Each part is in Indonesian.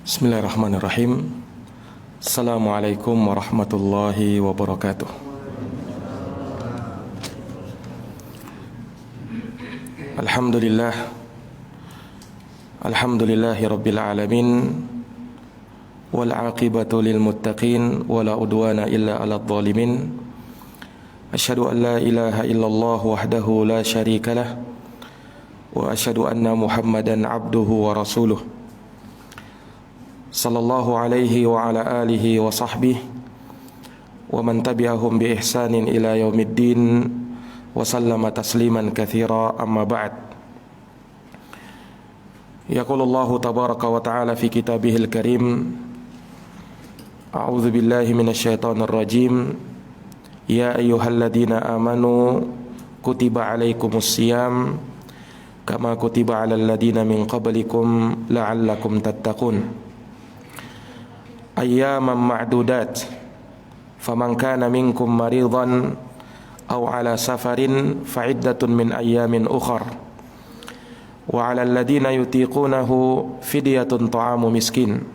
Bismillahirrahmanirrahim. Assalamualaikum warahmatullahi wabarakatuh. Alhamdulillah. Alhamdulillahi rabbil alamin. Wal aqibatu lil muttaqin wala udwana illa 'alal zalimin. Asyhadu an la ilaha illallah wahdahu la syarikalah wa asyhadu anna Muhammadan 'abduhu wa rasuluh. Sallallahu alaihi wa ala alihi wa sahbihi wa man tabi'ahum bi ihsanin ila yaumiddin wa sallama tasliman katsira, amma ba'd. Yaqulullahu tabaraka wa ta'ala fi kitabihil karim, a'udzu billahi minasyaitonir rajim, ya ayyuhalladzina amanu kutiba alaikumus syiyam kama kutiba alal ladzina min qablikum la'allakum tattaqun. Ayyaman ma'dudat, faman kana minkum maridan aw ala safarin fa'iddatun min ayyamin ukhar, wa 'alal ladzina yutiqunahu fidyatun ta'amu miskin,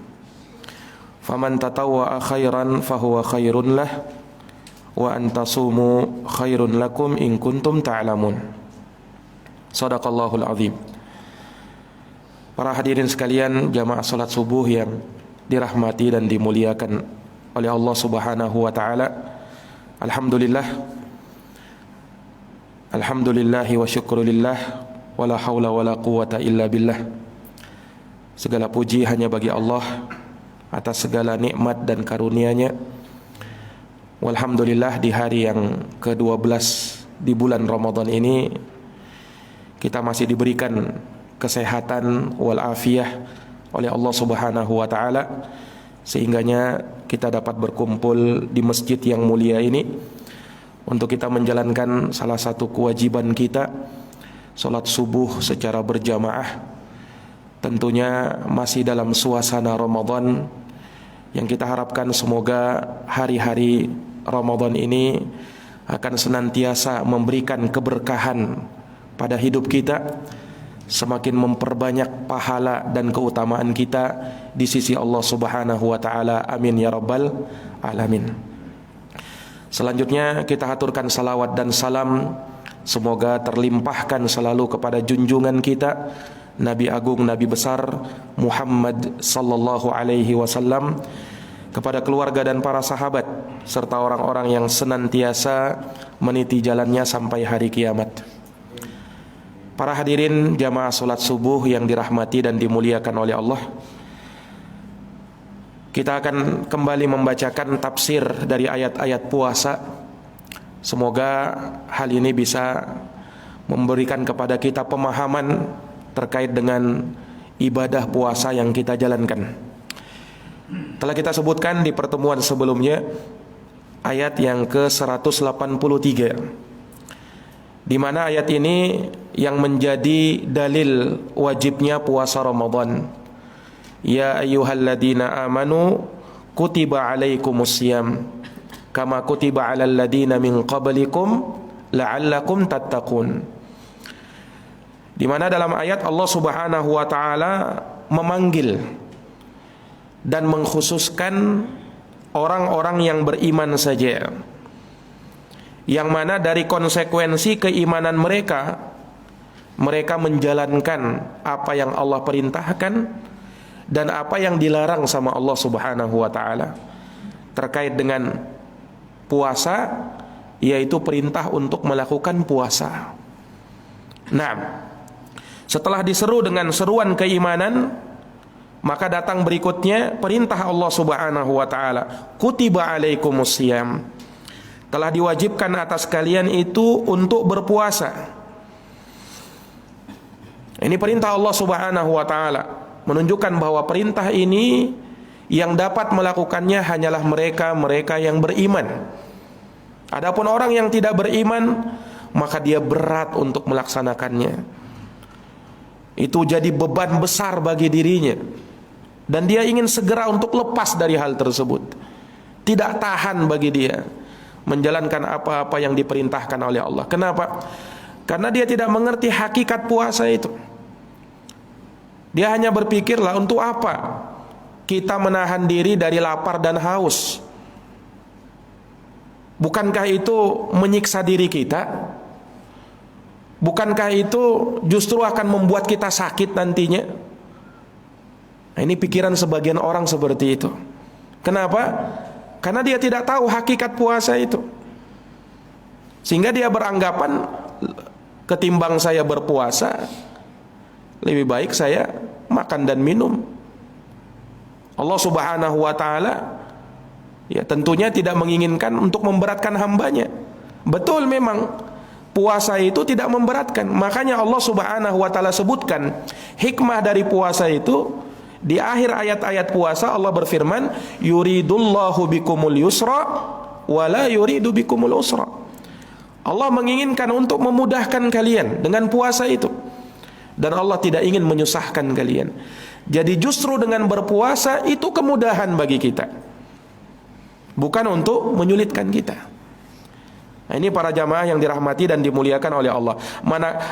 faman tatawwa'a khairan fahuwa khairun lah, wa an tasumu khairun lakum in kuntum ta'lamun. Shadaqallahul azim. Para hadirin sekalian, jamaah salat subuh yang dirahmati dan dimuliakan oleh Allah Subhanahu wa taala. Alhamdulillahi wa syukrulillah wala haula wala quwata illa billah. Segala puji hanya bagi Allah atas segala nikmat dan karunia-Nya. Walhamdulillah, di hari yang ke-12 di bulan Ramadan ini kita masih diberikan kesehatan wal afiyah oleh Allah Subhanahu wa taala, sehingganya kita dapat berkumpul di masjid yang mulia ini untuk kita menjalankan salah satu kewajiban kita, salat subuh secara berjamaah. Tentunya masih dalam suasana Ramadan yang kita harapkan semoga hari-hari Ramadan ini akan senantiasa memberikan keberkahan pada hidup kita, semakin memperbanyak pahala dan keutamaan kita di sisi Allah Subhanahu wa taala. Amin ya rabbal alamin. Selanjutnya kita haturkan salawat dan salam semoga terlimpahkan selalu kepada junjungan kita Nabi Agung, Nabi besar Muhammad sallallahu alaihi wasallam, kepada keluarga dan para sahabat serta orang-orang yang senantiasa meniti jalannya sampai hari kiamat. Para hadirin jamaah salat subuh yang dirahmati dan dimuliakan oleh Allah, kita akan kembali membacakan tafsir dari ayat-ayat puasa. Semoga hal ini bisa memberikan kepada kita pemahaman terkait dengan ibadah puasa yang kita jalankan. Telah kita sebutkan di pertemuan sebelumnya ayat yang ke-183, di mana ayat ini yang menjadi dalil wajibnya puasa Ramadan. Ya ayyuhalladzina amanu kutiba alaikumussyiyam kama kutiba alal ladzina min qablikum la'allakum tattaqun. Di mana dalam ayat Allah Subhanahu wa taala memanggil dan mengkhususkan orang-orang yang beriman saja, yang mana dari konsekuensi keimanan mereka menjalankan apa yang Allah perintahkan dan apa yang dilarang sama Allah Subhanahu wa taala terkait dengan puasa, yaitu perintah untuk melakukan puasa. Nah, setelah diseru dengan seruan keimanan, maka datang berikutnya perintah Allah Subhanahu wa taala, kutiba alaikumussyiyam, telah diwajibkan atas kalian itu untuk berpuasa. Ini perintah Allah Subhanahu wa taala, menunjukkan bahwa perintah ini yang dapat melakukannya hanyalah mereka yang beriman. Adapun orang yang tidak beriman, maka dia berat untuk melaksanakannya. Itu jadi beban besar bagi dirinya, dan dia ingin segera untuk lepas dari hal tersebut. Tidak tahan bagi dia menjalankan apa-apa yang diperintahkan oleh Allah. Kenapa? Karena dia tidak mengerti hakikat puasa itu. Dia hanya berpikirlah, untuk apa kita menahan diri dari lapar dan haus? Bukankah itu menyiksa diri kita? Bukankah itu justru akan membuat kita sakit nantinya? Nah, ini pikiran sebagian orang seperti itu. Kenapa? Karena dia tidak tahu hakikat puasa itu. Sehingga dia beranggapan ketimbang saya berpuasa, lebih baik saya makan dan minum. Allah Subhanahu wa taala ya tentunya tidak menginginkan untuk memberatkan hambanya. Betul, memang puasa itu tidak memberatkan. Makanya Allah Subhanahu wa taala sebutkan hikmah dari puasa itu. Di akhir ayat-ayat puasa Allah berfirman, yuridullahu bikumul yusra wala yuridu bikumul usra. Allah menginginkan untuk memudahkan kalian dengan puasa itu, dan Allah tidak ingin menyusahkan kalian. Jadi justru dengan berpuasa itu kemudahan bagi kita, bukan untuk menyulitkan kita. Nah, ini para jamaah yang dirahmati dan dimuliakan oleh Allah.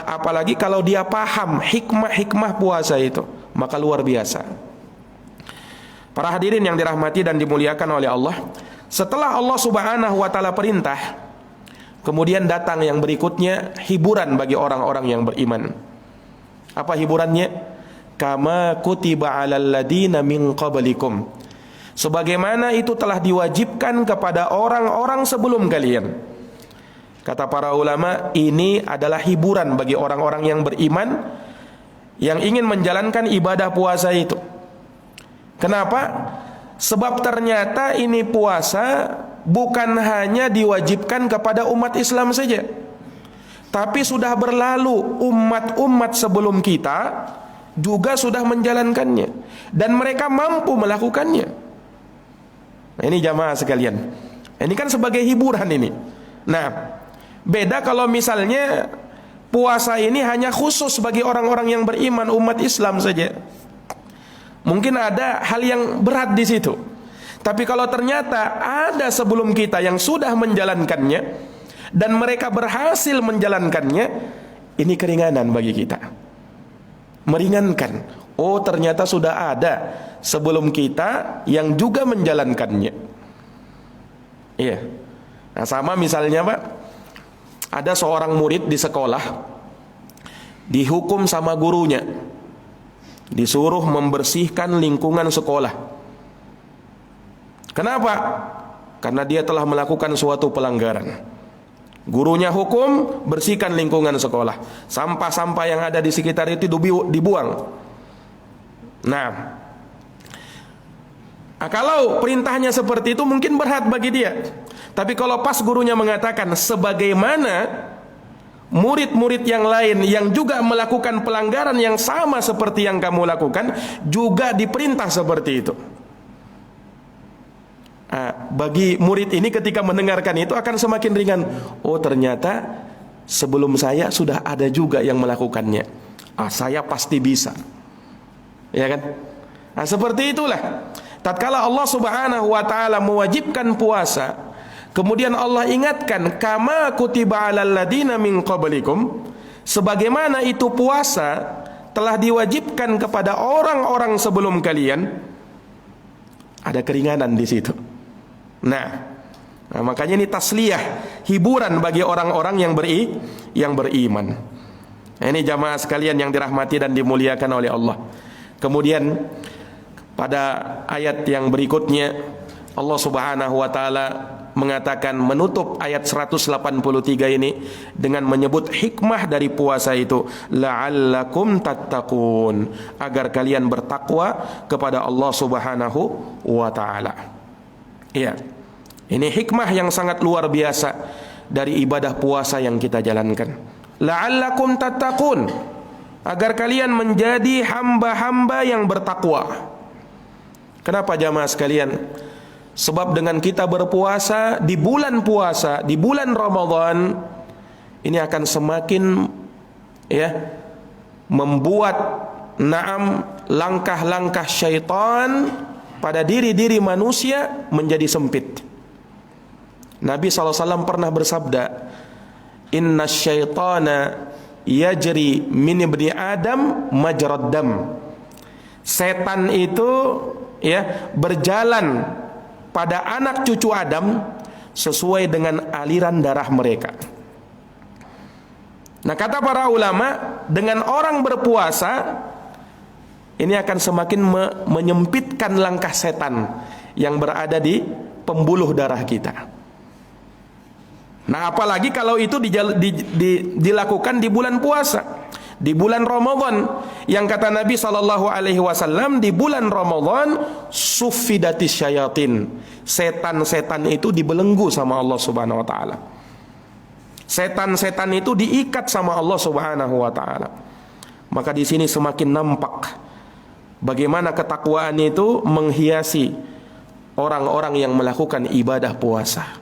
Apalagi kalau dia paham hikmah-hikmah puasa itu, maka luar biasa. Para hadirin yang dirahmati dan dimuliakan oleh Allah, setelah Allah Subhanahu wa taala perintah, kemudian datang yang berikutnya, hiburan bagi orang-orang yang beriman. Apa hiburannya? Kama kutiba 'alal ladina min qablikum. Sebagaimana itu telah diwajibkan kepada orang-orang sebelum kalian. Kata para ulama, ini adalah hiburan bagi orang-orang yang beriman yang ingin menjalankan ibadah puasa itu. Kenapa? Sebab ternyata ini puasa bukan hanya diwajibkan kepada umat Islam saja, tapi sudah berlalu umat-umat sebelum kita juga sudah menjalankannya, dan mereka mampu melakukannya. Nah, ini jamaah sekalian, ini kan sebagai hiburan ini. Nah, beda kalau misalnya puasa ini hanya khusus bagi orang-orang yang beriman, umat Islam saja. Mungkin ada hal yang berat di situ. Tapi kalau ternyata ada sebelum kita yang sudah menjalankannya dan mereka berhasil menjalankannya, ini keringanan bagi kita. Meringankan. Oh, ternyata sudah ada sebelum kita yang juga menjalankannya. Iya. Nah, sama misalnya, Pak, ada seorang murid di sekolah dihukum sama gurunya, disuruh membersihkan lingkungan sekolah. Kenapa? Karena dia telah melakukan suatu pelanggaran. Gurunya hukum, bersihkan lingkungan sekolah, sampah-sampah yang ada di sekitar itu dibuang. Nah, kalau perintahnya seperti itu mungkin berat bagi dia. Tapi kalau pas gurunya mengatakan sebagaimana murid-murid yang lain yang juga melakukan pelanggaran yang sama seperti yang kamu lakukan, juga diperintah seperti itu. Bagi murid ini ketika mendengarkan itu akan semakin ringan. Oh, ternyata sebelum saya sudah ada juga yang melakukannya. Saya pasti bisa. Ya kan? Nah, seperti itulah. Tatkala Allah Subhanahu wa taala mewajibkan puasa, kemudian Allah ingatkan kama kutiba 'alal ladina min qablikum, sebagaimana itu puasa telah diwajibkan kepada orang-orang sebelum kalian, ada keringanan di situ. Nah, makanya ini tasliyah, hiburan bagi orang-orang yang beriman. Nah, ini jamaah sekalian yang dirahmati dan dimuliakan oleh Allah. Kemudian pada ayat yang berikutnya Allah Subhanahu wa taala mengatakan, menutup ayat 183 ini dengan menyebut hikmah dari puasa itu, la'allakum tattaqun, agar kalian bertakwa kepada Allah Subhanahu wa taala. Iya. Ini hikmah yang sangat luar biasa dari ibadah puasa yang kita jalankan. La'allakum tattaqun, agar kalian menjadi hamba-hamba yang bertakwa. Kenapa jamaah sekalian? Sebab dengan kita berpuasa di bulan puasa, di bulan Ramadan, ini akan semakin membuat langkah-langkah syaitan pada diri-diri manusia menjadi sempit. Nabi SAW pernah bersabda, inna syaitana yajri min ibni Adam majrad dam. Setan itu ya, berjalan pada anak cucu Adam sesuai dengan aliran darah mereka. Nah, kata para ulama, dengan orang berpuasa ini akan semakin menyempitkan langkah setan yang berada di pembuluh darah kita. Nah, apalagi kalau itu dilakukan di bulan puasa, di bulan Ramadan, yang kata Nabi SAW, di bulan Ramadan suffidatis syayatin, setan-setan itu dibelenggu sama Allah Subhanahu wa taala. Setan-setan itu diikat sama Allah Subhanahu wa taala. Maka di sini semakin nampak bagaimana ketakwaan itu menghiasi orang-orang yang melakukan ibadah puasa.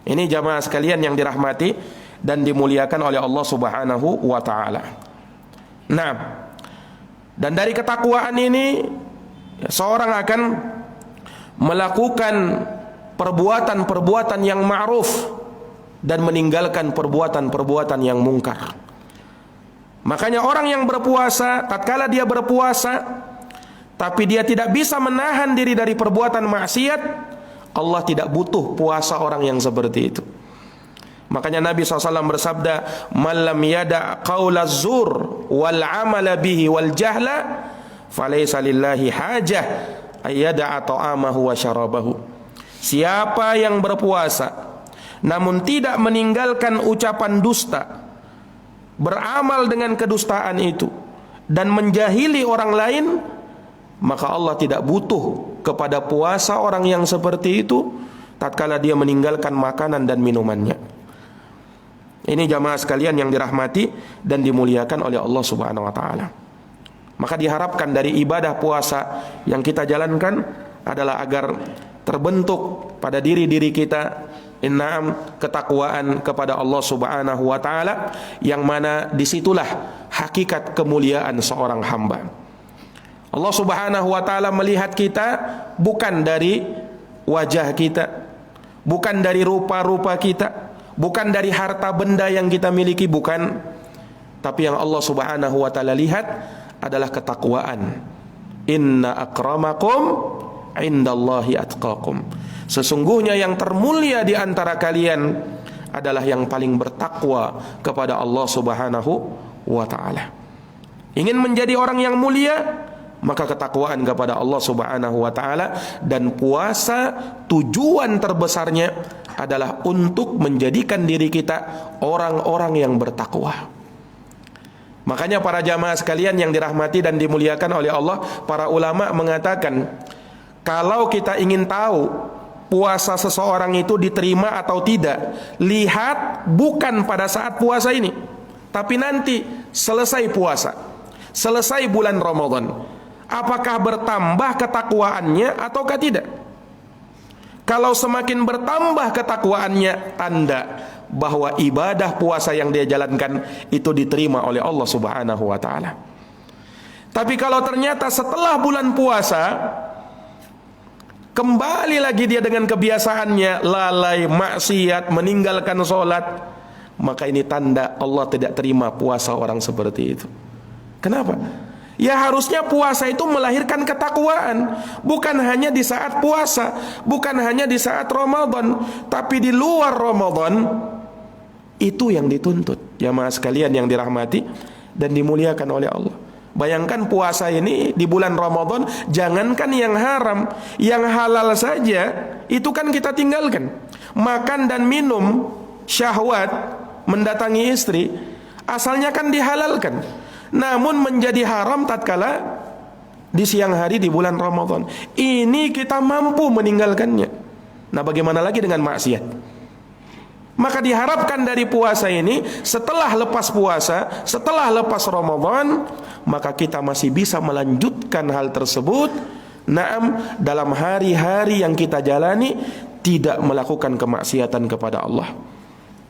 Ini jamaah sekalian yang dirahmati dan dimuliakan oleh Allah Subhanahu wa taala. Nah, dan dari ketakwaan ini seorang akan melakukan perbuatan-perbuatan yang ma'ruf dan meninggalkan perbuatan-perbuatan yang mungkar. Makanya orang yang berpuasa, tatkala dia berpuasa tapi dia tidak bisa menahan diri dari perbuatan maksiat, Allah tidak butuh puasa orang yang seperti itu. Makanya Nabi SAW bersabda, "Man lam yada' qaula zur wal amala bihi wal jahla, falaysa lillahi hajah ayyada'a ta'amahu wa syarabahu." Siapa yang berpuasa namun tidak meninggalkan ucapan dusta, beramal dengan kedustaan itu, dan menjahili orang lain, maka Allah tidak butuh kepada puasa orang yang seperti itu tatkala dia meninggalkan makanan dan minumannya. Ini jamaah sekalian yang dirahmati dan dimuliakan oleh Allah Subhanahu wa taala. Maka diharapkan dari ibadah puasa yang kita jalankan adalah agar terbentuk pada diri-diri kita ketakwaan kepada Allah Subhanahu wa taala, yang mana disitulah hakikat kemuliaan seorang hamba. Allah Subhanahu wa taala melihat kita bukan dari wajah kita, bukan dari rupa-rupa kita, bukan dari harta benda yang kita miliki, bukan. Tapi yang Allah Subhanahu wa taala lihat adalah ketakwaan. Inna akramakum indallahi atqakum. Sesungguhnya yang termulia di antara kalian adalah yang paling bertakwa kepada Allah Subhanahu wa taala. Ingin menjadi orang yang mulia, maka ketakwaan kepada Allah Subhanahu wa taala, dan puasa tujuan terbesarnya adalah untuk menjadikan diri kita orang-orang yang bertakwa. Makanya para jamaah sekalian yang dirahmati dan dimuliakan oleh Allah, para ulama mengatakan, kalau kita ingin tahu puasa seseorang itu diterima atau tidak, lihat bukan pada saat puasa ini, tapi nanti selesai puasa, selesai bulan Ramadan, apakah bertambah ketakwaannya ataukah tidak. Kalau semakin bertambah ketakwaannya, tanda bahwa ibadah puasa yang dia jalankan itu diterima oleh Allah Subhanahu wa taala. Tapi kalau ternyata setelah bulan puasa kembali lagi dia dengan kebiasaannya, lalai, maksiat, meninggalkan sholat, maka ini tanda Allah tidak terima puasa orang seperti itu. Kenapa? Ya harusnya puasa itu melahirkan ketakwaan, bukan hanya di saat puasa, bukan hanya di saat Ramadan, tapi di luar Ramadan. Itu yang dituntut. Jamaah sekalian yang dirahmati dan dimuliakan oleh Allah. Bayangkan puasa ini di bulan Ramadan, jangankan yang haram, yang halal saja itu kan kita tinggalkan. Makan dan minum, syahwat, mendatangi istri, asalnya kan dihalalkan, namun menjadi haram tatkala di siang hari di bulan Ramadan. Ini kita mampu meninggalkannya. Nah, bagaimana lagi dengan maksiat? Maka diharapkan dari puasa ini, setelah lepas puasa, setelah lepas Ramadan, maka kita masih bisa melanjutkan hal tersebut. Naam, dalam hari-hari yang kita jalani, tidak melakukan kemaksiatan kepada Allah,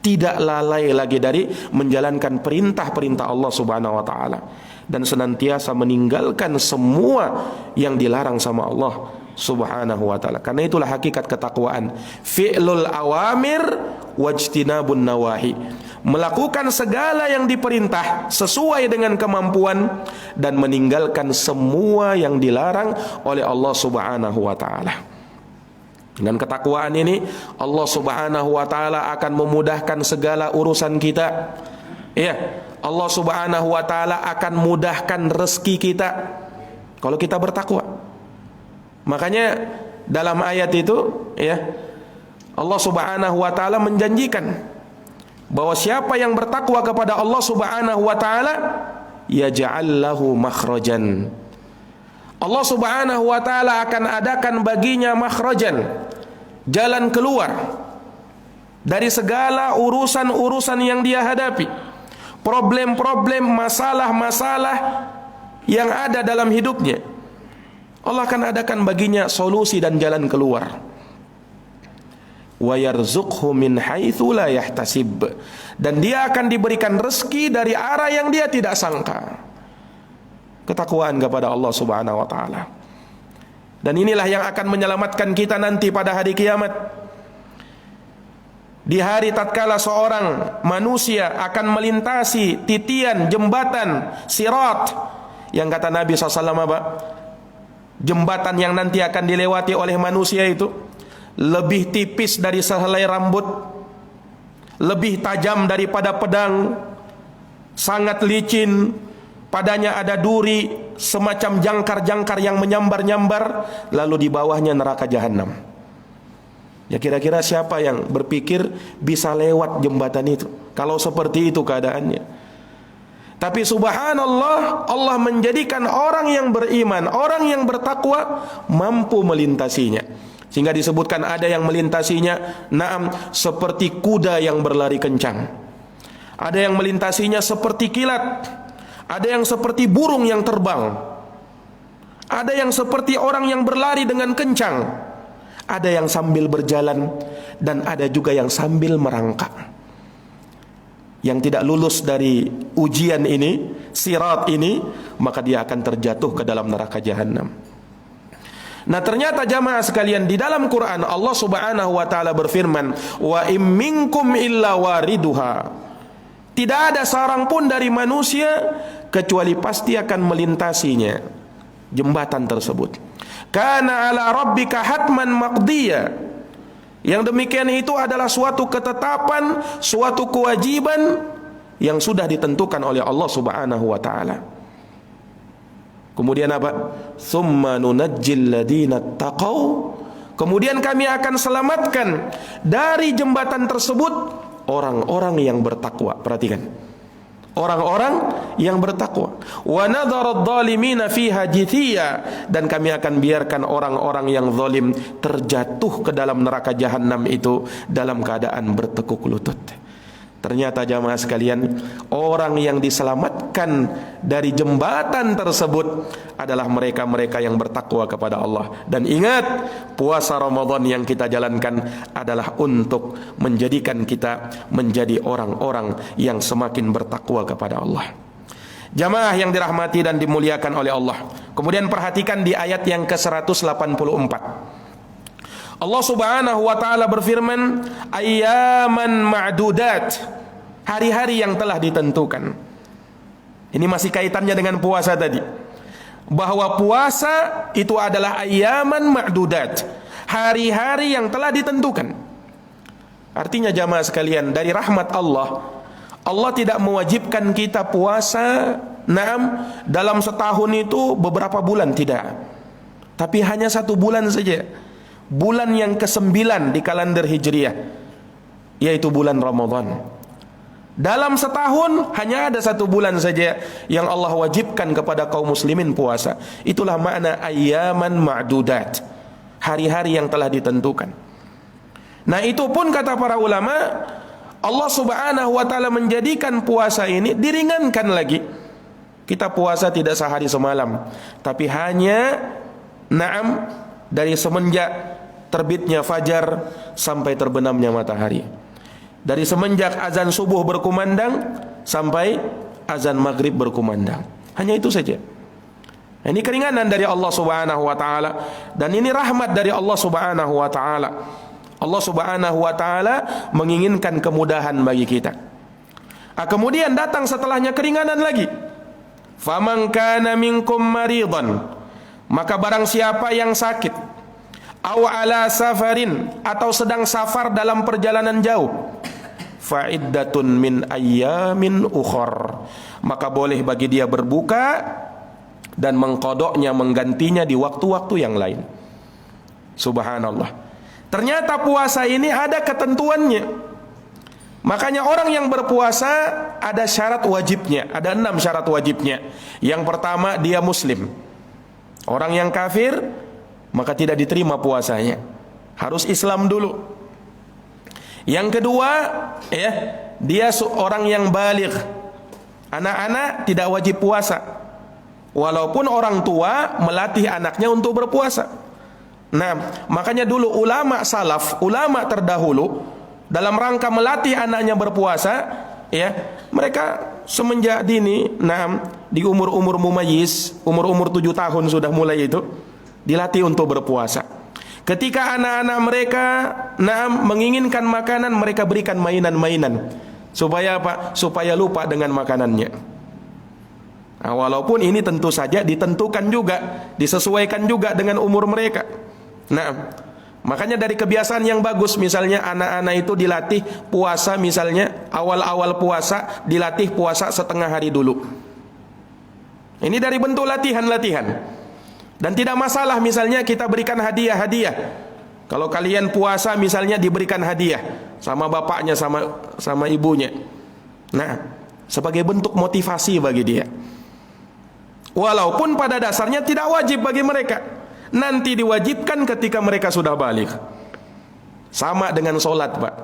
tidak lalai lagi dari menjalankan perintah-perintah Allah Subhanahu wa taala, dan senantiasa meninggalkan semua yang dilarang sama Allah Subhanahu wa taala. Karena itulah hakikat ketakwaan, fi'lul awamir wajtinabun nawahi, melakukan segala yang diperintah sesuai dengan kemampuan, dan meninggalkan semua yang dilarang oleh Allah Subhanahu wa taala. Dengan ketakwaan ini Allah Subhanahu wa taala akan memudahkan segala urusan kita. Ya, Allah Subhanahu wa taala akan mudahkan rezeki kita kalau kita bertakwa. Makanya dalam ayat itu, ya, Allah Subhanahu wa taala menjanjikan bahwa siapa yang bertakwa kepada Allah Subhanahu wa taala, yaj'al lahu makhrajan. Allah Subhanahu wa taala akan adakan baginya makhrajan, jalan keluar dari segala urusan-urusan yang dia hadapi, problem-problem, masalah-masalah yang ada dalam hidupnya. Allah akan adakan baginya solusi dan jalan keluar. Wa yarzuqhu min haitsu la yahtasib, dan dia akan diberikan rezeki dari arah yang dia tidak sangka. Ketakwaan kepada Allah Subhanahu wa taala. Dan inilah yang akan menyelamatkan kita nanti pada hari kiamat. Di hari tatkala seorang manusia akan melintasi titian jembatan Sirat, yang kata Nabi SAW apa? Jembatan yang nanti akan dilewati oleh manusia itu lebih tipis dari sehelai rambut, lebih tajam daripada pedang, sangat licin, padanya ada duri semacam jangkar-jangkar yang menyambar-nyambar, lalu di bawahnya neraka jahanam. Ya, kira-kira siapa yang berpikir bisa lewat jembatan itu kalau seperti itu keadaannya? Tapi subhanallah, Allah menjadikan orang yang beriman, orang yang bertakwa mampu melintasinya. Sehingga disebutkan ada yang melintasinya, naam, seperti kuda yang berlari kencang. Ada yang melintasinya seperti kilat. Ada yang seperti burung yang terbang. Ada yang seperti orang yang berlari dengan kencang. Ada yang sambil berjalan, dan ada juga yang sambil merangkak. Yang tidak lulus dari ujian ini, sirat ini, maka dia akan terjatuh ke dalam neraka jahanam. Nah, ternyata jamaah sekalian, di dalam Quran Allah Subhanahu wa taala berfirman, wa im minkum illa wariduha. Tidak ada seorang pun dari manusia kecuali pasti akan melintasinya jembatan tersebut. Kana ala rabbika hatman maqdiya. Yang demikian itu adalah suatu ketetapan, suatu kewajiban yang sudah ditentukan oleh Allah Subhanahu wa taala. Kemudian apa? Tsumma nunajjil ladina taqaw. Kemudian kami akan selamatkan dari jembatan tersebut orang-orang yang bertakwa. Perhatikan. Orang-orang yang bertakwa. Wa nadharad dhalimina fiha jithiya, dan kami akan biarkan orang-orang yang zalim terjatuh ke dalam neraka jahanam itu dalam keadaan bertekuk lutut. Ternyata jamaah sekalian, orang yang diselamatkan dari jembatan tersebut adalah mereka-mereka yang bertakwa kepada Allah. Dan ingat, puasa Ramadan yang kita jalankan adalah untuk menjadikan kita menjadi orang-orang yang semakin bertakwa kepada Allah. Jamaah yang dirahmati dan dimuliakan oleh Allah. Kemudian perhatikan di ayat yang ke-184. Allah Subhanahu wa taala berfirman, ayyaman ma'dudat, hari-hari yang telah ditentukan. Ini masih kaitannya dengan puasa tadi. Bahwa puasa itu adalah ayyaman ma'dudat, hari-hari yang telah ditentukan. Artinya jamaah sekalian, dari rahmat Allah, Allah tidak mewajibkan kita puasa dalam setahun itu beberapa bulan, tidak. Tapi hanya 1 bulan saja. Bulan yang ke-9 di kalender Hijriah, yaitu bulan Ramadan. Dalam setahun hanya ada 1 bulan saja yang Allah wajibkan kepada kaum muslimin puasa. Itulah makna ayyaman ma'dudat, hari-hari yang telah ditentukan. Nah, itu pun kata para ulama, Allah Subhanahu wa taala menjadikan puasa ini diringankan lagi. Kita puasa tidak sehari semalam, tapi hanya dari semenjak terbitnya fajar sampai terbenamnya matahari. Dari semenjak azan subuh berkumandang sampai azan maghrib berkumandang. Hanya itu saja. Ini keringanan dari Allah Subhanahu wa taala, dan ini rahmat dari Allah Subhanahu wa taala. Allah Subhanahu wa taala menginginkan kemudahan bagi kita. Kemudian datang setelahnya keringanan lagi. Faman kana minkum maridan, maka barang siapa yang sakit, aw ala safarin, atau sedang safar dalam perjalanan jauh, fa iddatun min ayyamin ukhar, maka boleh bagi dia berbuka dan mengqadanya, menggantinya di waktu-waktu yang lain. Subhanallah. Ternyata puasa ini ada ketentuannya. Makanya orang yang berpuasa ada syarat wajibnya, ada 6 syarat wajibnya. Yang pertama, dia muslim. Orang yang kafir maka tidak diterima puasanya, harus Islam dulu. Yang kedua, ya, dia orang yang baligh. Anak-anak tidak wajib puasa, walaupun orang tua melatih anaknya untuk berpuasa. Nah, makanya dulu ulama salaf, ulama terdahulu, dalam rangka melatih anaknya berpuasa, ya, mereka semenjak dini, di umur-umur mumayyiz, umur-umur 7 tahun sudah mulai itu dilatih untuk berpuasa. Ketika anak-anak mereka menginginkan makanan, mereka berikan mainan-mainan. Supaya apa? Supaya lupa dengan makanannya. Nah, walaupun ini tentu saja ditentukan juga, disesuaikan juga dengan umur mereka. Nah, makanya dari kebiasaan yang bagus, misalnya anak-anak itu dilatih puasa, misalnya awal-awal puasa dilatih puasa setengah hari dulu. Ini dari bentuk latihan-latihan. Dan tidak masalah misalnya kita berikan hadiah-hadiah. Kalau kalian puasa misalnya diberikan hadiah sama bapaknya, sama ibunya. Nah, sebagai bentuk motivasi bagi dia. Walaupun pada dasarnya tidak wajib bagi mereka. Nanti diwajibkan ketika mereka sudah baligh. Sama dengan solat, Pak.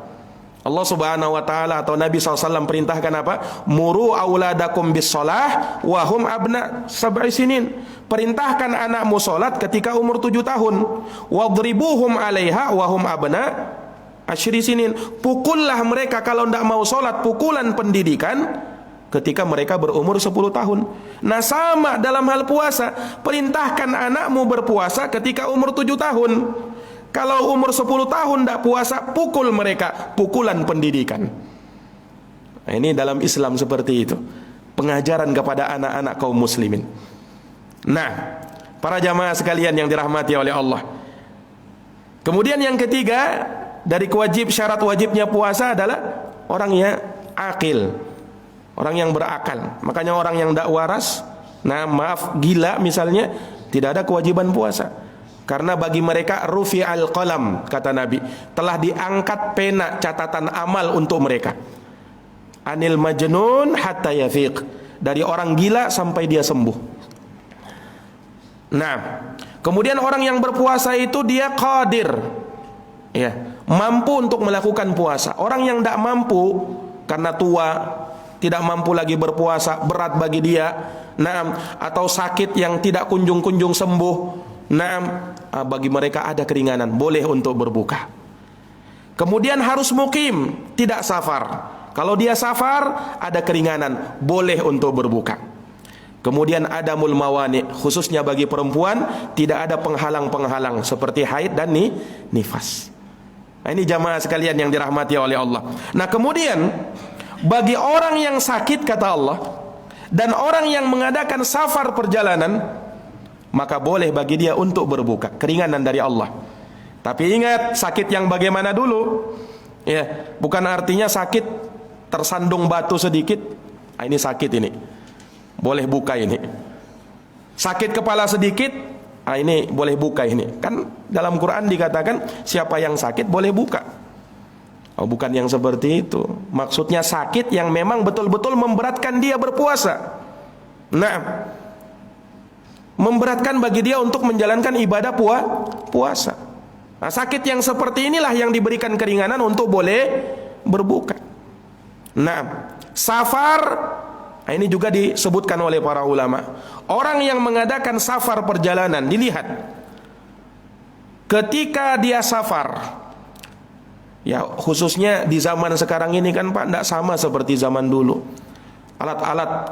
Allah Subhanahu wa taala atau Nabi SAW perintahkan apa? Muru auladakum bis shalah wa hum abna sab'i sinin. Perintahkan anakmu solat ketika umur 7 tahun. Wadribuhum 'alaiha wa hum abna asyri sinin. Pukullah mereka kalau tidak mau solat, pukulan pendidikan ketika mereka berumur 10 tahun. Nah, sama dalam hal puasa. Perintahkan anakmu berpuasa ketika umur 7 tahun. Kalau umur 10 tahun tidak puasa, pukul mereka, pukulan pendidikan. Nah, ini dalam Islam seperti itu, pengajaran kepada anak-anak kaum muslimin. Nah, para jamaah sekalian yang dirahmati oleh Allah, kemudian yang ketiga dari syarat wajibnya puasa adalah orang yang akil, orang yang berakal. Makanya orang yang tidak waras, gila misalnya, tidak ada kewajiban puasa. Karena bagi mereka rufi'al qalam, kata Nabi, telah diangkat pena catatan amal untuk mereka. Anil majnun hatta yafiq, dari orang gila sampai dia sembuh. Nah, kemudian orang yang berpuasa itu dia qadir, ya, mampu untuk melakukan puasa. Orang yang tidak mampu karena tua, tidak mampu lagi berpuasa, berat bagi dia, atau sakit yang tidak kunjung-kunjung sembuh, bagi mereka ada keringanan, boleh untuk berbuka. Kemudian harus mukim, tidak safar. Kalau dia safar, ada keringanan, boleh untuk berbuka. Kemudian adamul mawani, khususnya bagi perempuan, tidak ada penghalang-penghalang seperti haid dan nifas. Nah, ini jamaah sekalian yang dirahmati oleh Allah. Nah, kemudian bagi orang yang sakit, kata Allah, dan orang yang mengadakan safar perjalanan, maka boleh bagi dia untuk berbuka, keringanan dari Allah. Tapi ingat, sakit yang bagaimana dulu? Ya, bukan artinya sakit tersandung batu sedikit, ini sakit ini, boleh buka ini. Sakit kepala sedikit, ini boleh buka ini. Kan dalam Quran dikatakan siapa yang sakit boleh buka. Oh, bukan yang seperti itu. Maksudnya sakit yang memang betul-betul memberatkan dia berpuasa. Nah, memberatkan bagi dia untuk menjalankan ibadah puasa. Nah, sakit yang seperti inilah yang diberikan keringanan untuk boleh berbuka. Nah, safar, ini juga disebutkan oleh para ulama. Orang yang mengadakan safar perjalanan, dilihat ketika dia safar, ya khususnya di zaman sekarang ini kan Pak, tidak sama seperti zaman dulu. Alat-alat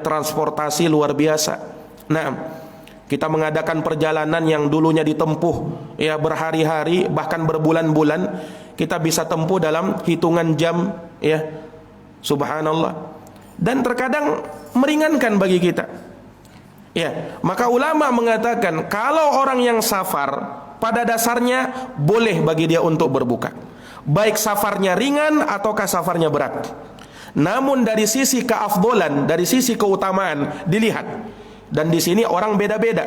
transportasi luar biasa. Nah, kita mengadakan perjalanan yang dulunya ditempuh ya berhari-hari bahkan berbulan-bulan, kita bisa tempuh dalam hitungan jam, ya Subhanallah. Dan terkadang meringankan bagi kita. Ya, maka ulama mengatakan kalau orang yang safar pada dasarnya boleh bagi dia untuk berbuka, baik safarnya ringan ataukah safarnya berat. Namun dari sisi keafdolan, dari sisi keutamaan dilihat. Dan di sini orang beda-beda.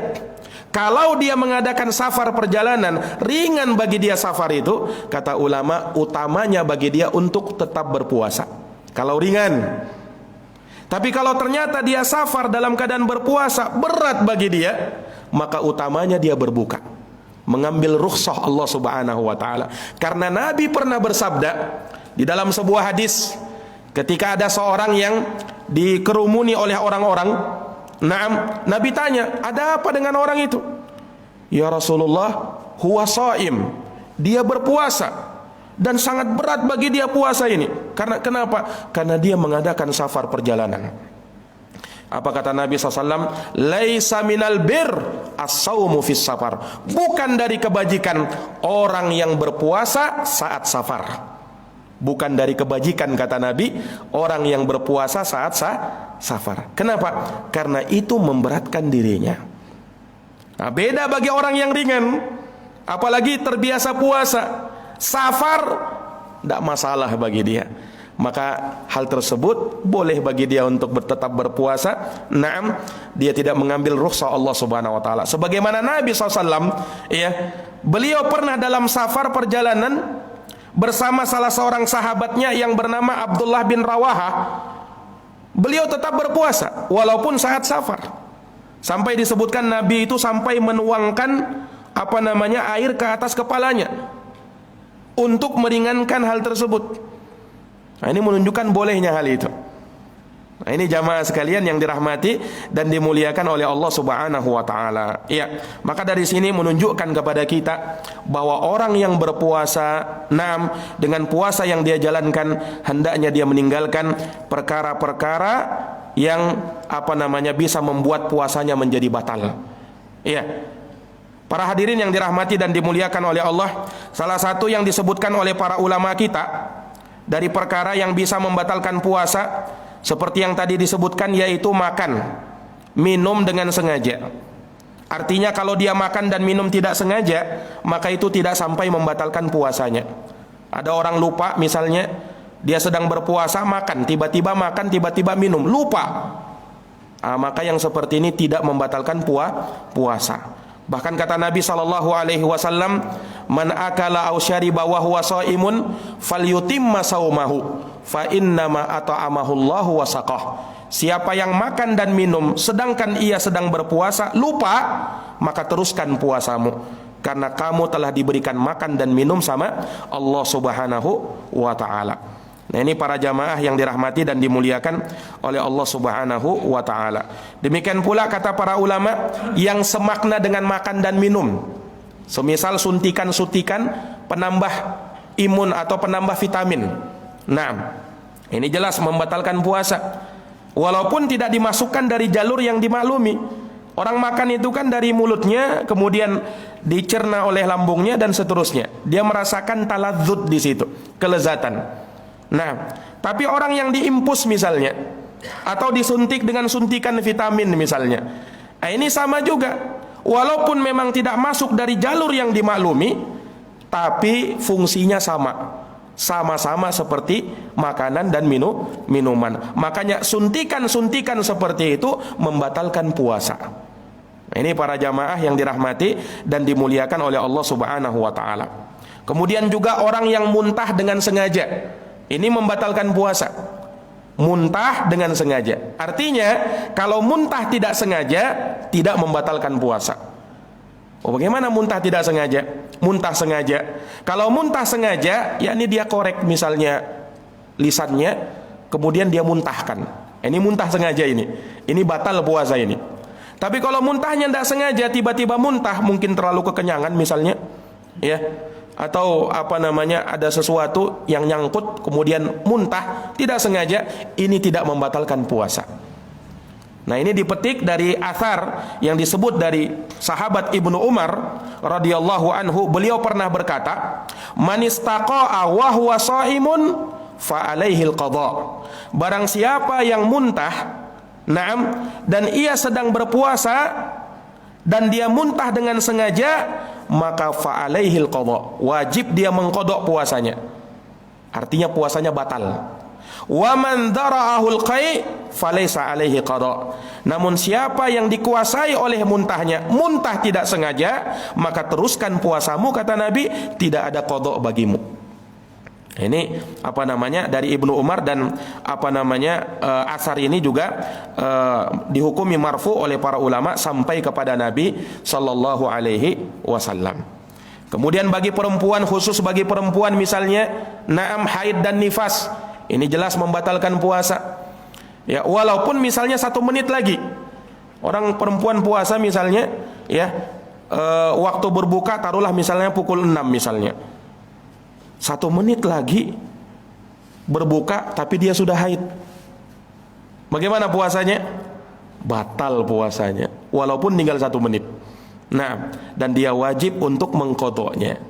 Kalau dia mengadakan safar perjalanan ringan bagi dia safar itu, kata ulama utamanya bagi dia untuk tetap berpuasa. Kalau ringan. Tapi kalau ternyata dia safar dalam keadaan berpuasa berat bagi dia, maka utamanya dia berbuka, mengambil rukhsah Allah Subhanahu wa taala. Karena Nabi pernah bersabda di dalam sebuah hadis, ketika ada seorang yang dikerumuni oleh orang-orang, Nabi tanya, "Ada apa dengan orang itu?" "Ya Rasulullah, huwa shaim." Dia berpuasa dan sangat berat bagi dia puasa ini. Karena kenapa? Karena dia mengadakan safar perjalanan. Apa kata Nabi SAW? Laisa minal bir as-sawmu fis safar. Bukan dari kebajikan orang yang berpuasa saat safar. Bukan dari kebajikan, kata Nabi, orang yang berpuasa saat safar. Kenapa? Karena itu memberatkan dirinya. Nah, beda bagi orang yang ringan, apalagi terbiasa puasa. Safar tidak masalah bagi dia. Maka hal tersebut boleh bagi dia untuk tetap berpuasa. Naam, dia tidak mengambil rukhsah Allah Subhanahu wa taala. Sebagaimana Nabi SAW, ya, beliau pernah dalam safar perjalanan bersama salah seorang sahabatnya yang bernama Abdullah bin Rawaha. Beliau tetap berpuasa walaupun saat safar. Sampai disebutkan Nabi itu sampai menuangkan air ke atas kepalanya untuk meringankan hal tersebut. Nah, ini menunjukkan bolehnya hal itu. Nah, ini jamaah sekalian yang dirahmati dan dimuliakan oleh Allah Subhanahu wa taala. Ya, maka dari sini menunjukkan kepada kita bahwa orang yang berpuasa, dengan puasa yang dia jalankan, hendaknya dia meninggalkan perkara-perkara yang bisa membuat puasanya menjadi batal. Iya. Para hadirin yang dirahmati dan dimuliakan oleh Allah, salah satu yang disebutkan oleh para ulama kita dari perkara yang bisa membatalkan puasa, seperti yang tadi disebutkan, yaitu makan, minum dengan sengaja. Artinya kalau dia makan dan minum tidak sengaja, maka itu tidak sampai membatalkan puasanya. Ada orang lupa misalnya, dia sedang berpuasa makan, tiba-tiba minum, lupa. Maka yang seperti ini tidak membatalkan puasa. Bahkan kata Nabi SAW, "Man akala aw syariba wa huwa shaimun falyutimma saumahu fa innama at'amahu Allahu wa saqah." Siapa yang makan dan minum sedangkan ia sedang berpuasa lupa, maka teruskan puasamu, karena kamu telah diberikan makan dan minum sama Allah Subhanahu wa taala. Nah, ini para jamaah yang dirahmati dan dimuliakan oleh Allah Subhanahu wa taala. Demikian pula kata para ulama yang semakna dengan makan dan minum. Semisal suntikan-suntikan penambah imun atau penambah vitamin. Nah, ini jelas membatalkan puasa. Walaupun tidak dimasukkan dari jalur yang dimaklumi. Orang makan itu kan dari mulutnya, kemudian dicerna oleh lambungnya dan seterusnya. Dia merasakan taladzud di situ, kelezatan. Nah, tapi orang yang diimpus misalnya, atau disuntik dengan suntikan vitamin misalnya, ini sama juga. Walaupun memang tidak masuk dari jalur yang dimaklumi, tapi fungsinya sama-sama seperti makanan dan minuman. Makanya suntikan-suntikan seperti itu membatalkan puasa. Ini para jamaah yang dirahmati dan dimuliakan oleh Allah Subhanahu wa taala. Kemudian juga orang yang muntah dengan sengaja, ini membatalkan puasa. Muntah dengan sengaja. Artinya kalau muntah tidak sengaja tidak membatalkan puasa. Bagaimana muntah tidak sengaja? Muntah sengaja. Kalau muntah sengaja, yakni dia korek misalnya lisannya, kemudian dia muntahkan. Ini muntah sengaja ini. Ini batal puasa ini. Tapi kalau muntahnya tidak sengaja, tiba-tiba muntah, mungkin terlalu kekenyangan misalnya, ya. Atau ada sesuatu yang nyangkut kemudian muntah tidak sengaja, ini tidak membatalkan puasa. Nah, ini dipetik dari athar yang disebut dari sahabat Ibnu Umar radhiyallahu anhu. Beliau pernah berkata, "Man istaqa'a wa huwa shaimun fa alaihil qadha. Barang siapa yang muntah, na'am, dan ia sedang berpuasa dan dia muntah dengan sengaja, maka fa alaihil qadha, wajib dia mengqadha puasanya. Artinya puasanya batal. Wa man dara'ahul qai falaysa alaihi qada. Namun siapa yang dikuasai oleh muntahnya, muntah tidak sengaja, maka teruskan puasamu, kata Nabi, tidak ada qada bagimu. Ini dari Ibnu Umar, dan asar ini juga dihukumi marfu oleh para ulama sampai kepada Nabi sallallahu alaihi wasallam. Kemudian bagi perempuan, khusus bagi perempuan misalnya naam haid dan nifas, ini jelas membatalkan puasa. Ya, walaupun misalnya 1 menit lagi. Orang perempuan puasa misalnya, ya, waktu berbuka taruhlah misalnya pukul 6 misalnya. 1 menit lagi berbuka tapi dia sudah haid. Bagaimana puasanya? Batal puasanya walaupun tinggal 1 menit. Nah, dan dia wajib untuk mengqadhanya.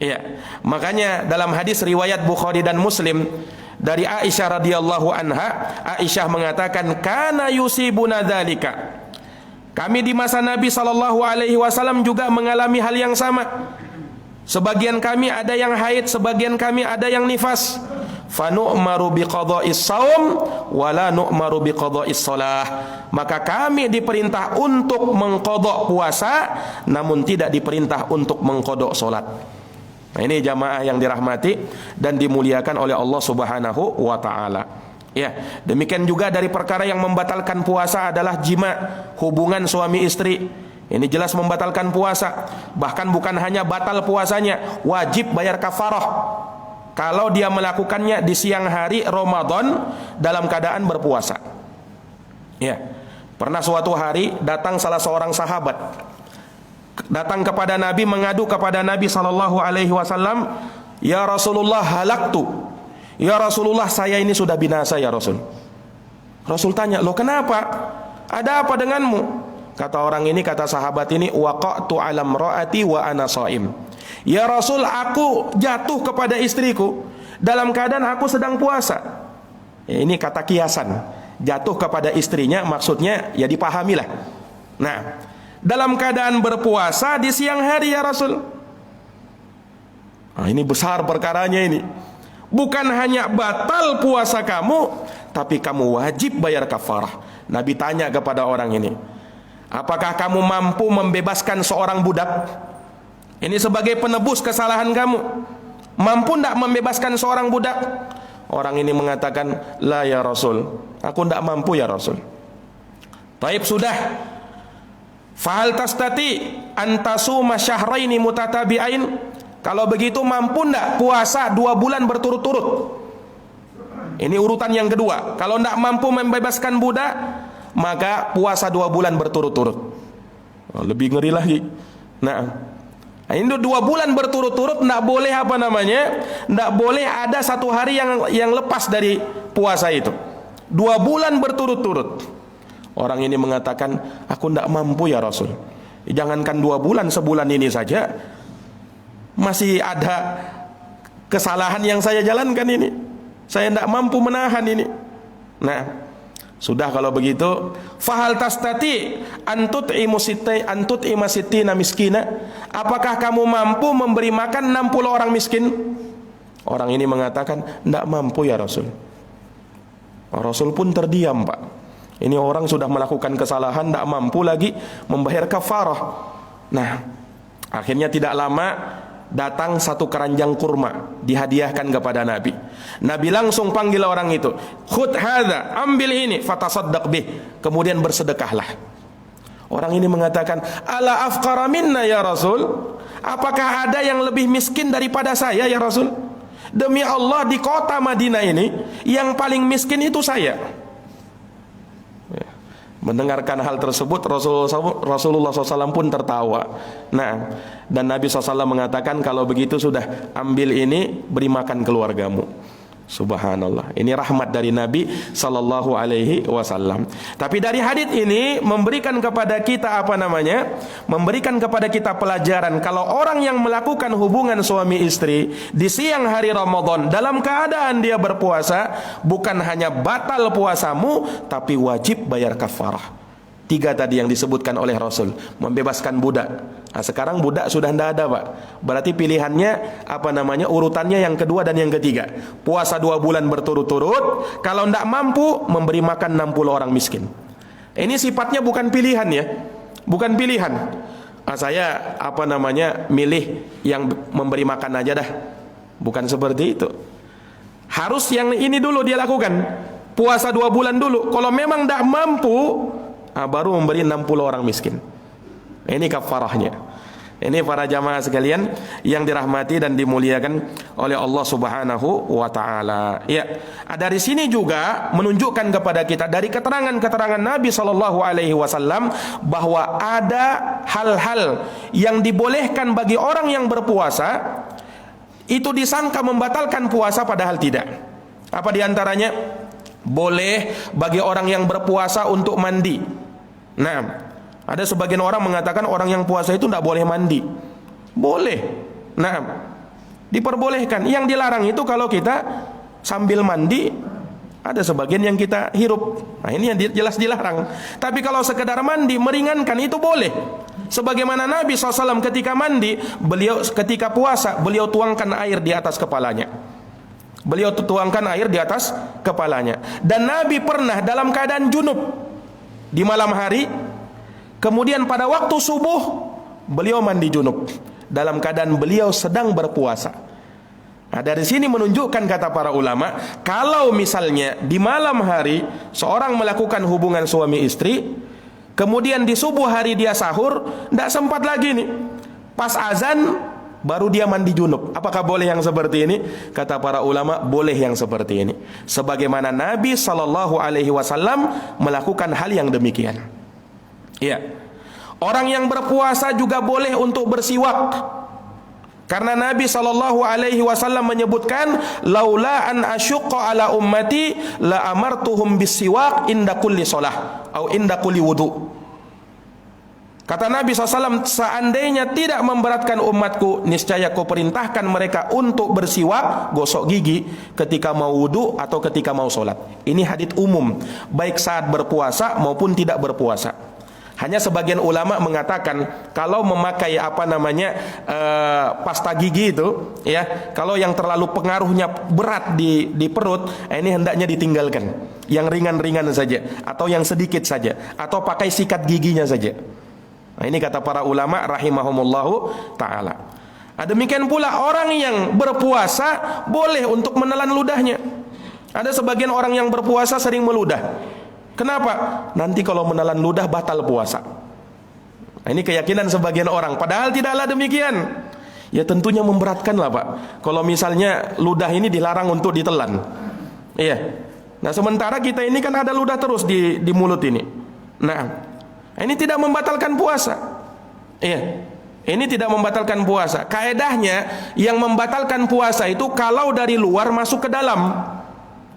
Ya, makanya dalam hadis riwayat Bukhari dan Muslim dari Aisyah radhiyallahu anha, Aisyah mengatakan, kana yusibuna dzalika. Kami di masa Nabi sallallahu alaihi wasallam juga mengalami hal yang sama. Sebagian kami ada yang haid, sebagian kami ada yang nifas. Fa nu'maru biqadha'is shaum wa la nu'maru biqadha'is shalah. Maka kami diperintah untuk mengqadha puasa, namun tidak diperintah untuk mengqadha salat. Nah, ini jamaah yang dirahmati dan dimuliakan oleh Allah Subhanahu wa taala. Ya, demikian juga dari perkara yang membatalkan puasa adalah jima, hubungan suami istri. Ini jelas membatalkan puasa. Bahkan bukan hanya batal puasanya, wajib bayar kafarah kalau dia melakukannya di siang hari Ramadan dalam keadaan berpuasa. Ya, pernah suatu hari datang salah seorang sahabat, datang kepada Nabi, mengadu kepada Nabi sallallahu alaihi wasallam, "Ya Rasulullah, halaktu. Ya Rasulullah, saya ini sudah binasa ya Rasul." Rasul tanya, "Loh kenapa? Ada apa denganmu?" Kata orang ini, kata sahabat ini, "Waqa'tu 'ala imra'ati wa ana shaim." "Ya Rasul, aku jatuh kepada istriku dalam keadaan aku sedang puasa." Ya, ini kata kiasan. Jatuh kepada istrinya maksudnya ya dipahamilah. Nah, dalam keadaan berpuasa di siang hari ya Rasul. Nah, ini besar perkaranya ini. Bukan hanya batal puasa kamu, tapi kamu wajib bayar kafarah. Nabi tanya kepada orang ini, "Apakah kamu mampu membebaskan seorang budak? Ini sebagai penebus kesalahan kamu. Mampu tidak membebaskan seorang budak?" Orang ini mengatakan, "La ya Rasul, aku tidak mampu ya Rasul." "Taib sudah. Fahal tastati antasuma syahraini mutatabi'ain?" Kalau begitu mampu tidak puasa 2 bulan berturut-turut? Ini urutan yang kedua. Kalau tidak mampu membebaskan budak, maka puasa 2 bulan berturut-turut. Lebih ngeri lagi. Nah, ini 2 bulan berturut-turut, tidak boleh tidak boleh ada 1 hari yang lepas dari puasa itu. 2 bulan berturut-turut. Orang ini mengatakan, "Aku tidak mampu ya Rasul. Jangankan 2 bulan, sebulan ini saja masih ada kesalahan yang saya jalankan ini. Saya tidak mampu menahan ini." Nah, sudah kalau begitu, fahal tastati antut imasittina miskina? Apakah kamu mampu memberi makan 60 orang miskin? Orang ini mengatakan, tidak mampu ya Rasul. Rasul pun terdiam, Pak. Ini orang sudah melakukan kesalahan, tidak mampu lagi membayar kafarah. Nah, akhirnya tidak lama datang 1 keranjang kurma, dihadiahkan kepada Nabi. Nabi langsung panggil orang itu, "Khudh hadza, ambil ini, fatasaddaq bih." Kemudian bersedekahlah. Orang ini mengatakan, "Ala afqara minna ya Rasul? Apakah ada yang lebih miskin daripada saya ya Rasul? Demi Allah, di kota Madinah ini yang paling miskin itu saya." Mendengarkan hal tersebut, Rasulullah SAW pun tertawa. Nah, dan Nabi SAW mengatakan, "Kalau begitu sudah, ambil ini, beri makan keluargamu." Subhanallah. Ini rahmat dari Nabi sallallahu alaihi wasallam. Tapi dari hadis ini memberikan kepada kita memberikan kepada kita pelajaran kalau orang yang melakukan hubungan suami istri di siang hari Ramadan dalam keadaan dia berpuasa, bukan hanya batal puasamu tapi wajib bayar kafarah. 3 tadi yang disebutkan oleh Rasul, membebaskan budak. Nah, sekarang budak sudah tidak ada, Pak. Berarti pilihannya urutannya yang kedua dan yang ketiga. Puasa 2 bulan berturut-turut, kalau tidak mampu memberi makan 60 orang miskin. Ini sifatnya bukan pilihan ya. Bukan pilihan. Saya milih yang memberi makan aja dah. Bukan seperti itu. Harus yang ini dulu dia lakukan. Puasa 2 bulan dulu. Kalau memang tidak mampu, baru memberi 60 orang miskin. Ini kafarahnya. Ini para jamaah sekalian yang dirahmati dan dimuliakan oleh Allah Subhanahu wa taala. Ya, dari sini juga menunjukkan kepada kita dari keterangan-keterangan Nabi sallallahu alaihi wasallam bahwa ada hal-hal yang dibolehkan bagi orang yang berpuasa itu disangka membatalkan puasa padahal tidak. Apa diantaranya? Boleh bagi orang yang berpuasa untuk mandi. Nah, ada sebagian orang mengatakan orang yang puasa itu tidak boleh mandi. Boleh. Nah, diperbolehkan. Yang dilarang itu kalau kita sambil mandi, ada sebagian yang kita hirup. Nah, ini yang jelas dilarang. Tapi kalau sekedar mandi meringankan itu boleh. Sebagaimana Nabi SAW ketika mandi, ketika puasa beliau tuangkan air di atas kepalanya. Beliau tuangkan air di atas kepalanya. Dan Nabi pernah dalam keadaan junub di malam hari, kemudian pada waktu subuh beliau mandi junub dalam keadaan beliau sedang berpuasa. Nah, dari sini menunjukkan kata para ulama, kalau misalnya di malam hari seorang melakukan hubungan suami istri, kemudian di subuh hari dia sahur, tidak sempat lagi nih, pas azan baru dia mandi junub. Apakah boleh yang seperti ini? Kata para ulama, boleh yang seperti ini. Sebagaimana Nabi sallallahu alaihi wasallam melakukan hal yang demikian. Iya. Orang yang berpuasa juga boleh untuk bersiwak. Karena Nabi sallallahu alaihi wasallam menyebutkan, "Laula an asyqa ala ummati la amartuhum bisiwak inda kulli shalah atau inda kulli wudu." Kata Nabi SAW, seandainya tidak memberatkan umatku, niscaya ku perintahkan mereka untuk bersiwak, gosok gigi ketika mau wudu atau ketika mau sholat. Ini hadits umum, baik saat berpuasa maupun tidak berpuasa. Hanya sebagian ulama mengatakan kalau memakai pasta gigi itu, ya, kalau yang terlalu pengaruhnya berat di perut, ini hendaknya ditinggalkan. Yang ringan-ringan saja atau yang sedikit saja, atau pakai sikat giginya saja. Nah, ini kata para ulama rahimahumullahu ta'ala. Demikian pula orang yang berpuasa boleh untuk menelan ludahnya. Ada sebagian orang yang berpuasa sering meludah. Kenapa? Nanti kalau menelan ludah batal puasa. Nah, ini keyakinan sebagian orang. Padahal tidaklah demikian. Ya tentunya memberatkan lah, Pak. Kalau misalnya ludah ini dilarang untuk ditelan. Iya. Nah, sementara kita ini kan ada ludah terus di mulut ini. Nah, ini tidak membatalkan puasa. Iya. Ini tidak membatalkan puasa. Kaedahnya yang membatalkan puasa itu kalau dari luar masuk ke dalam.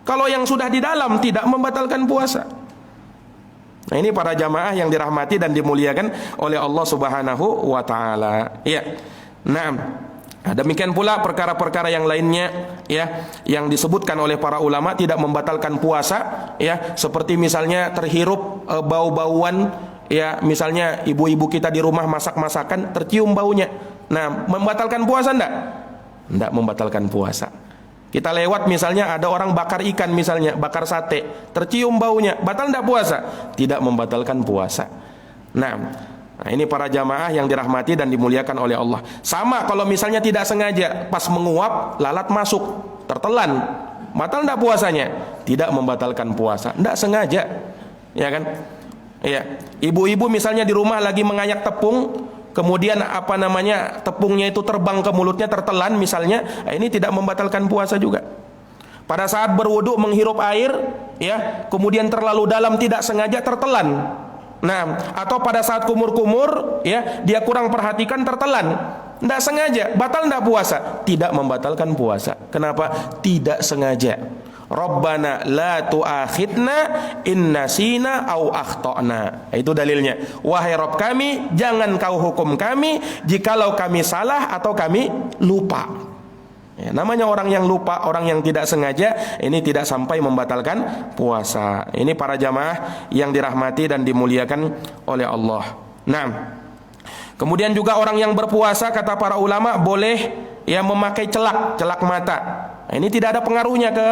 Kalau yang sudah di dalam tidak membatalkan puasa. Nah, ini para jamaah yang dirahmati dan dimuliakan oleh Allah Subhanahu wa taala. Iya. Nah, demikian pula perkara-perkara yang lainnya, ya, yang disebutkan oleh para ulama tidak membatalkan puasa, ya, seperti misalnya terhirup bau-bauan, ya, misalnya ibu-ibu kita di rumah masak-masakan tercium baunya. Nah, membatalkan puasa enggak? Enggak membatalkan puasa. Kita lewat misalnya ada orang bakar ikan, misalnya bakar sate, tercium baunya, batal enggak puasa? Tidak membatalkan puasa. Nah, ini para jamaah yang dirahmati dan dimuliakan oleh Allah. Sama kalau misalnya tidak sengaja pas menguap lalat masuk, tertelan, batal enggak puasanya? Tidak membatalkan puasa. Enggak sengaja. Ya kan? Iya. Ibu-ibu misalnya di rumah lagi mengayak tepung, kemudian tepungnya itu terbang ke mulutnya, tertelan misalnya, ini tidak membatalkan puasa juga. Pada saat berwudu menghirup air, ya, kemudian terlalu dalam tidak sengaja tertelan. Nah, atau pada saat kumur-kumur, ya, dia kurang perhatikan tertelan. Tidak sengaja, batal tidak puasa? Tidak membatalkan puasa. Kenapa? Tidak sengaja. Rabbana la tu'akhidna in nasina au akhtana. Itu dalilnya. Wahai Rabb kami, jangan kau hukum kami jikalau kami salah atau kami lupa. Ya, namanya orang yang lupa, orang yang tidak sengaja, ini tidak sampai membatalkan puasa. Ini para jamaah yang dirahmati dan dimuliakan oleh Allah. Nah, kemudian juga orang yang berpuasa, kata para ulama, boleh ya memakai celak mata. Nah, ini tidak ada pengaruhnya ke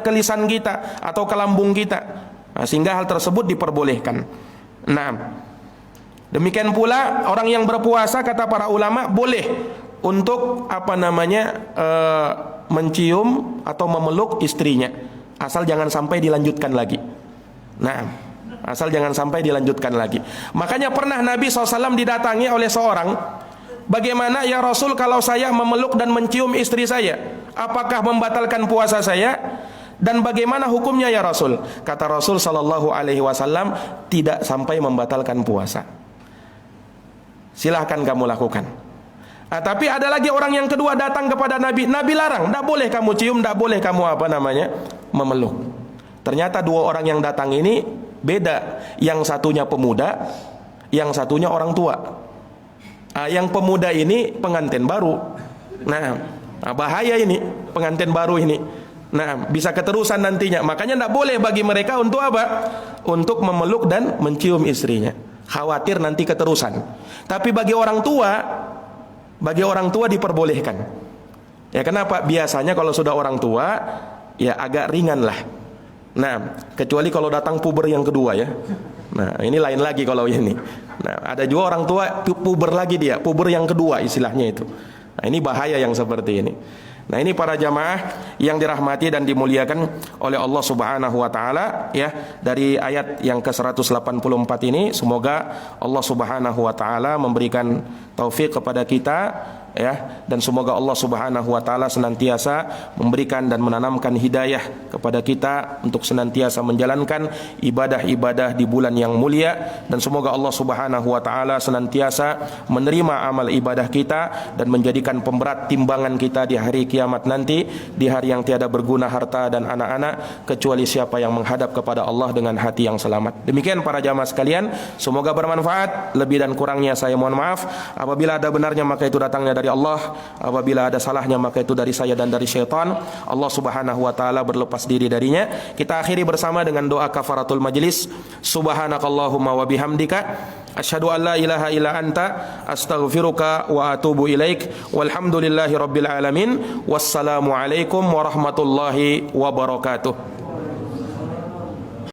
ke lisan kita atau ke lambung kita. Nah, sehingga hal tersebut diperbolehkan. Nah, demikian pula orang yang berpuasa, kata para ulama, boleh untuk mencium atau memeluk istrinya, asal jangan sampai dilanjutkan lagi. Nah, asal jangan sampai dilanjutkan lagi. Makanya pernah Nabi SAW didatangi oleh seorang, bagaimana ya Rasul kalau saya memeluk dan mencium istri saya, apakah membatalkan puasa saya? Dan bagaimana hukumnya ya Rasul? Kata Rasul SAW, tidak sampai membatalkan puasa. Silahkan kamu lakukan. Nah, tapi ada lagi orang yang kedua datang kepada Nabi. Nabi larang, tidak boleh kamu cium, tidak boleh kamu memeluk. Ternyata dua orang yang datang ini beda. Yang satunya pemuda, yang satunya orang tua. Yang pemuda ini pengantin baru. Nah, bahaya ini pengantin baru ini. Nah, bisa keterusan nantinya. Makanya tidak boleh bagi mereka untuk apa? Untuk memeluk dan mencium istrinya. Khawatir nanti keterusan. Tapi bagi orang tua diperbolehkan. Ya, kenapa? Biasanya kalau sudah orang tua ya agak ringan lah. Nah, kecuali kalau datang puber yang kedua ya. Nah, ini lain lagi kalau ini. Nah, ada juga orang tua puber lagi dia, puber yang kedua istilahnya itu. Nah, ini bahaya yang seperti ini. Nah, ini para jamaah yang dirahmati dan dimuliakan oleh Allah Subhanahu wa taala ya. Dari ayat yang ke-184 ini, semoga Allah Subhanahu wa taala memberikan taufik kepada kita ya, dan semoga Allah Subhanahu wa taala senantiasa memberikan dan menanamkan hidayah kepada kita untuk senantiasa menjalankan ibadah-ibadah di bulan yang mulia, dan semoga Allah Subhanahu wa taala senantiasa menerima amal ibadah kita dan menjadikan pemberat timbangan kita di hari kiamat nanti, di hari yang tiada berguna harta dan anak-anak kecuali siapa yang menghadap kepada Allah dengan hati yang selamat. Demikian para jamaah sekalian, semoga bermanfaat. Lebih dan kurangnya saya mohon maaf. Apabila ada benarnya maka itu datangnya dari Allah, apabila ada salahnya maka itu dari saya dan dari syaitan. Allah Subhanahu wa taala berlepas diri darinya. Kita akhiri bersama dengan doa kafaratul majlis. Subhanakallahumma wa bihamdika asyhadu an la ilaha illa anta astaghfiruka wa atubu ilaik. Walhamdulillahi rabbil alamin. Wassalamu alaikum warahmatullahi wabarakatuh.